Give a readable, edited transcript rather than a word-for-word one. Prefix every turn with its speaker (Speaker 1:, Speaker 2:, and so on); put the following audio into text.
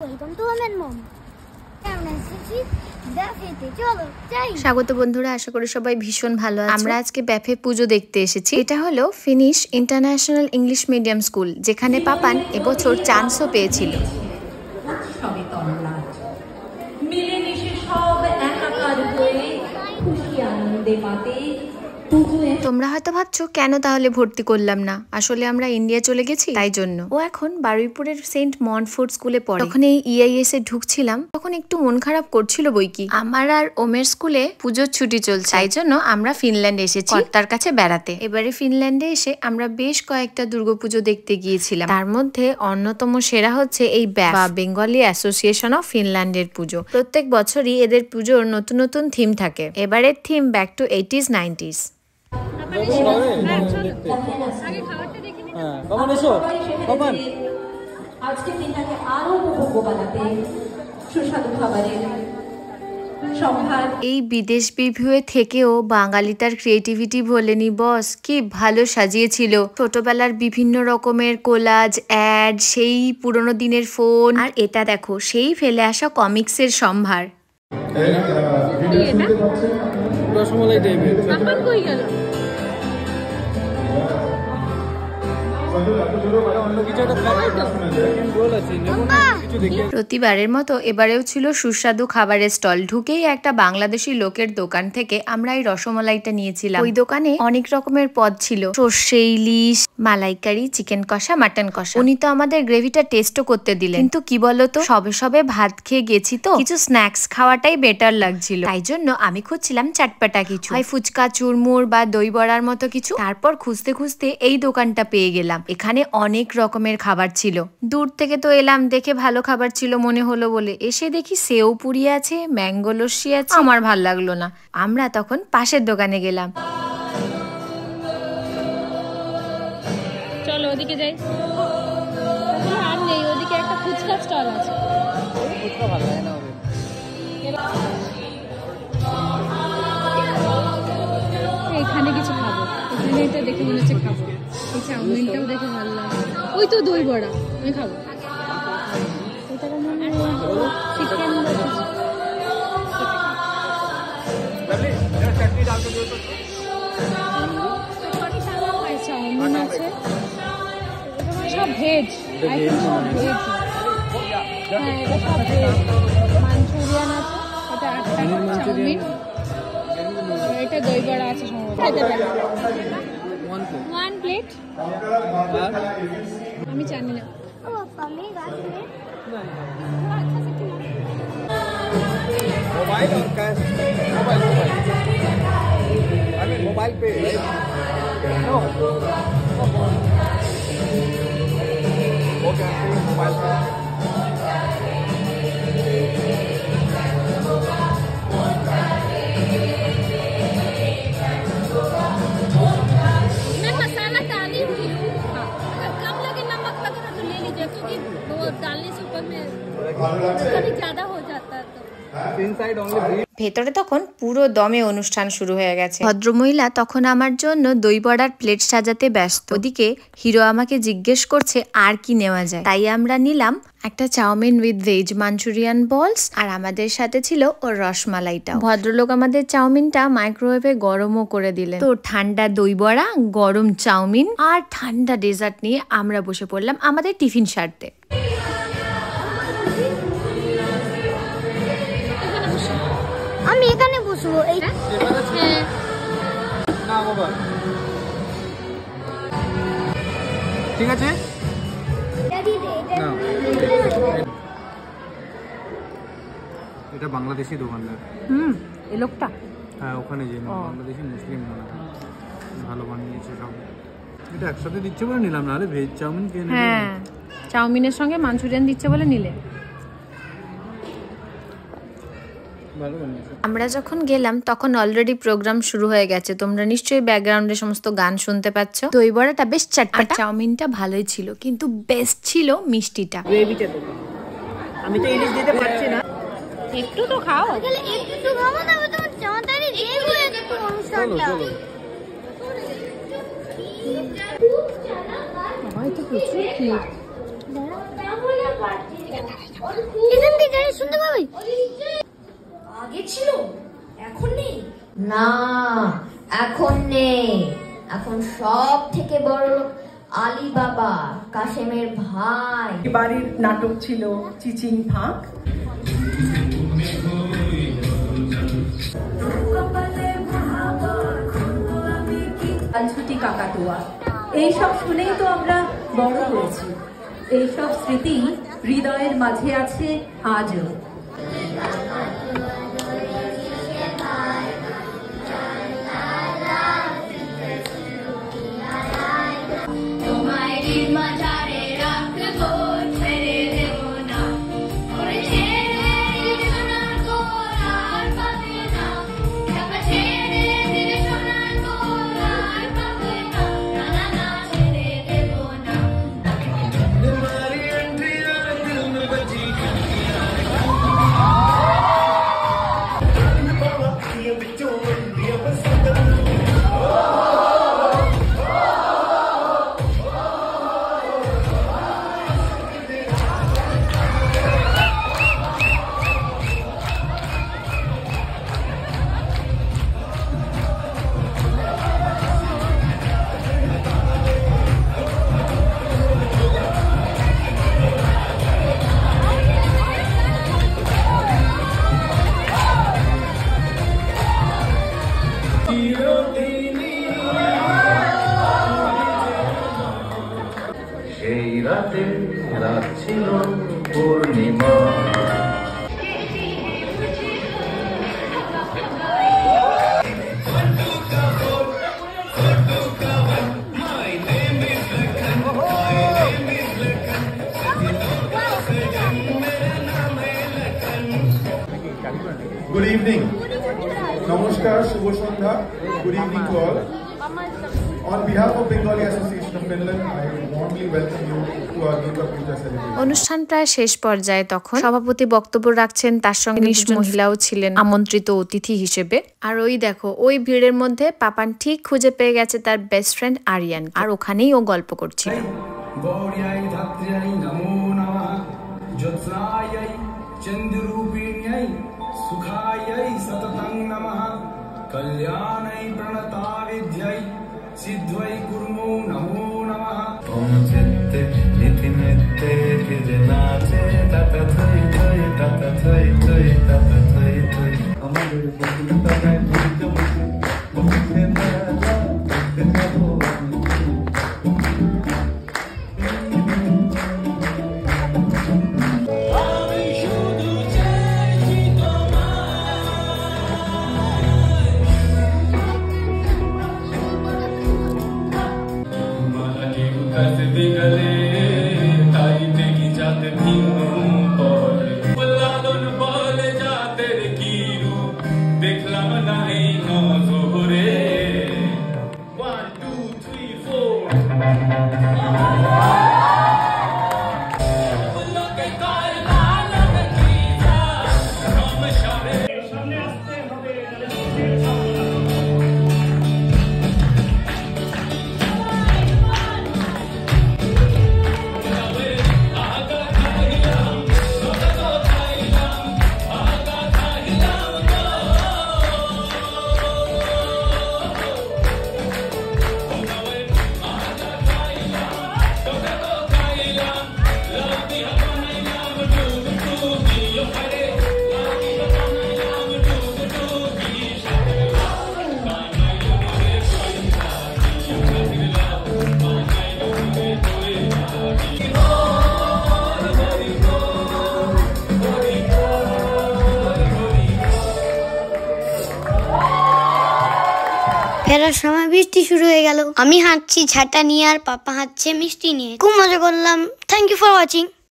Speaker 1: Welcome to আমার মম। আমরা এসেছি ব্যাফেতে, চলো যাই।
Speaker 2: স্বাগত বন্ধুরা, আশা করি সবাই ভীষণ ভালো আছো। আমরা আজকে ব্যাফে পুজো দেখতে এসেছি। এটা হলো finish international English medium school, যেখানে পাপান এবছর চান্সও পেয়েছিল।
Speaker 3: সবে তল্লাট মিলেমিশে সব একাকার হয়ে খুশি আনন্দে মাতে।
Speaker 2: তোমরা হয়তো ভাবছো কেন তাহলে ভর্তি করলাম না, আসলে আমরা ইন্ডিয়া চলে গেছি তাই জন্য। ও এখন বারুইপুরের সেন্ট মন্টফোর্ট স্কুলে পড়ে। তখন এই EIS এ ঢুকছিলাম, তখন একটু মন খারাপ করছিল বইকি। আমার আর ওমের স্কুলে পুজোর ছুটি চলছে, তাই জন্য আমরা ফিনল্যান্ড এসেছি কর্তার কাছে বেড়াতে। এবারে ফিনল্যান্ডে এসে আমরা বেশ কয়েকটা দুর্গাপুজো দেখতে গিয়েছিলাম। তার মধ্যে অন্যতম সেরা হচ্ছে এই ব্যাফ বা বেঙ্গলি অ্যাসোসিয়েশন অফ ফিনল্যান্ডের পুজো। প্রত্যেক বছরই এদের পুজোর নতুন নতুন থিম থাকে। এবারের theme back to 80s 90s।
Speaker 3: আজকের দিনটাকে আরো উপভোগ্য বানাতে সুস্বাদু খাবারের সম্ভার।
Speaker 2: এই বিদেশ রিভিউয়ে থেকেও বাঙালিটার ক্রিয়েটিভিটি ভোলেনি বস, কি ভালো সাজিয়েছিল। ছোটবেলার বিভিন্ন রকমের কোলাজ, অ্যাড, সেই পুরোনো দিনের ফোন, আর এটা দেখো সেই ফেলে আসা কমিক্সের সম্ভার।
Speaker 4: রসমালাই টাইপের
Speaker 2: কই গেল? প্রতিবারের মতো এবারেও ছিল সুস্বাদু খাবারের স্টল। ঢুকেই একটা বাংলাদেশি লোকের দোকান থেকে আমরা এই রসমালাইটা নিয়েছিলাম। ওই দোকানে অনেক রকমের পদ ছিল, সর্ষে ইলিশ, মালাইকারি, চিকেন কষা, মাটন কষা। উনি তো আমাদের গ্রেভিটা টেস্টও করতে দিলেন, কিন্তু কি বলতো, সবে সবে ভাত খেয়ে গেছি তো কিছু স্ন্যাক্স খাওয়াটাই বেটার লাগছিল। তাই জন্য আমি খুঁজছিলাম চাটপাটা কিছু, হয় ফুচকা, চুরমুর বা দই বড়ার মতো কিছু। তারপর খুঁজতে খুঁজতে এই দোকানটা পেয়ে গেলাম। এখানে অনেক রকমের খাবার ছিল। দূর থেকে তো এলাম, দেখে ভালো খাবার ছিল মনে হলো বলে এসে দেখি সেও পুরি আছে, ম্যাঙ্গো লস্যি আছে। আমার ভাল লাগলো না, আমরা তখন পাশের দোকানে গেলাম।
Speaker 5: চলো ওদিকে যাই। আর নেই, ওদিকে একটা ফুচকা স্টল আছে। এখানে কিছু খাবো, এখানে এটা দেখে মনে হচ্ছে খাবো। এই চাউমিনটাও দেখে ভালো লাগে। ওই তো দই বড়া, আমি খাবো। চিকেন চাউমিন আছে, সব ভেজ আইটেম, সব ভেজ। হ্যাঁ, এটা সব ভেজ। মাঞ্চুরিয়ান আছে, এটা 8 টাকা চাউমিন, এটা দই বড়া আছে সম্ভবত। One plate. আমি জানি না।
Speaker 1: ও পামে গাছে
Speaker 4: मोबाइल और cash, mobile I mean mobile पे नो ओके मोबाइल पे।
Speaker 5: मैं मसाला डाली हुई हूँ, अगर कम लगे नमक वगैरह तो ले लीजिए, क्योंकि वो डालने से ऊपर में कभी ज्यादा हो जाता है तो।
Speaker 4: इनसाइड ओनली
Speaker 2: ভেতরে তখন পুরো দমে অনুষ্ঠান শুরু হয়ে গেছে। ভদ্রমহিলা তখন আমার জন্য দই বড়ার প্লেট সাজাতে ব্যস্ত। ওদিকে হিরো আমাকে জিজ্ঞেস করছে আর কি নেওয়া যায়। তাই আমরা নিলাম একটা চাউমিন উইথ ভেজ মাঞ্চুরিয়ান বলস, আর আমাদের সাথে ছিল ওর রসমালাইটা। ভদ্রলোক আমাদের চাউমিনটা মাইক্রোওয়েভে গরমও করে দিলেন। তো ঠান্ডা দই বড়া, গরম চাউমিন আর ঠান্ডা ডেজার্ট নিয়ে আমরা বসে পড়লাম আমাদের টিফিন সারতে।
Speaker 1: আমি এখানে বসবো। এই
Speaker 4: না বাবা ঠিক আছে না, এটা বাংলাদেশি দোকানদার।
Speaker 2: এই লোকটা
Speaker 4: হ্যাঁ, ওখানে যে বাংলাদেশি মুসলিম মনে হয়, ভালো বানিয়েছে সব। এটা একসাথে দিচ্ছে বলে নিলাম, নাহলে ভেজ চাউমিন কে নেবে?
Speaker 5: হ্যাঁ, চাউমিনের সঙ্গে মাঞ্চুরিয়ান দিচ্ছে বলে নিলে।
Speaker 2: আমরা যখন গেলাম তখন অলরেডি প্রোগ্রাম শুরু হয়ে গেছে। তোমরা নিশ্চয়ই ব্যাকগ্রাউন্ডে সমস্ত গান শুনতে পাচ্ছ। দই বড়াটা বেশ চটপটা, চাউমিনটা ভালোই ছিল, কিন্তু বেস্ট ছিল মিষ্টিটা।
Speaker 6: আমি তো ইলিশ দিতে পারছি না,
Speaker 5: একটু তো খাও।
Speaker 1: একটু খাবো, তবে তোমার জামাতারি রেগ হয়ে যেত অনুষ্ঠানটা।
Speaker 5: বাবা, এটা প্রচুর ক্ষীর।
Speaker 1: এখান থেকে শুনতে পাবি?
Speaker 3: আগে ছিল, এখন নেই।
Speaker 7: না, এখন নেই। এখন সব থেকে বড় আলী বাবা, কাশেমের ভাই।
Speaker 3: বাড়ির নাটক ছিল চিচিং ফাঁক। ছুটি কাকাতুয়া, এইসব শুনেই তো আমরা বড় হয়েছি। এইসব স্মৃতি হৃদয়ের মাঝে আছে আজও।
Speaker 8: সেই রাতে রাত ছিল পূর্ণিমা।
Speaker 9: Good evening. Namaskar, Shubha Sandhya. Good evening to all. On behalf of Bengali Association of Finland, I warmly welcome you to our Durga Puja celebration.
Speaker 2: অনুষ্ঠান প্রায় শেষ পর্যায়ে তখন সভাপতি বক্তব্য রাখছেন, তার সঙ্গে নিশ্চয় মহিলাও ছিলেন আমন্ত্রিত অতিথি হিসেবে। আর ওই দেখো, ওই ভিড়ের মধ্যে পাপান ঠিক খুঁজে পেয়ে গেছে তার বেস্ট ফ্রেন্ড আরিয়ান, আর ওখানেই ও গল্প করছিল।
Speaker 10: सुखायै सततं नमः कल्याणै प्रणताविद्यै सिद्ध्यै कुर्मो नमो नमः।
Speaker 8: ओम चित्ते निति नित्ते किजनाचे तत थई थई तत थई थई तत थई थई। আমাদের বন্ধুতায় ভুলতে বসে বসে না দেখাবো।
Speaker 1: ফেরার সময় বৃষ্টি শুরু হয়ে গেল। আমি হাঁটছি ছাতা নিয়ে আর পাপা হাঁটছে মিষ্টি নিয়ে। খুব মজা করলাম। Thank you for watching.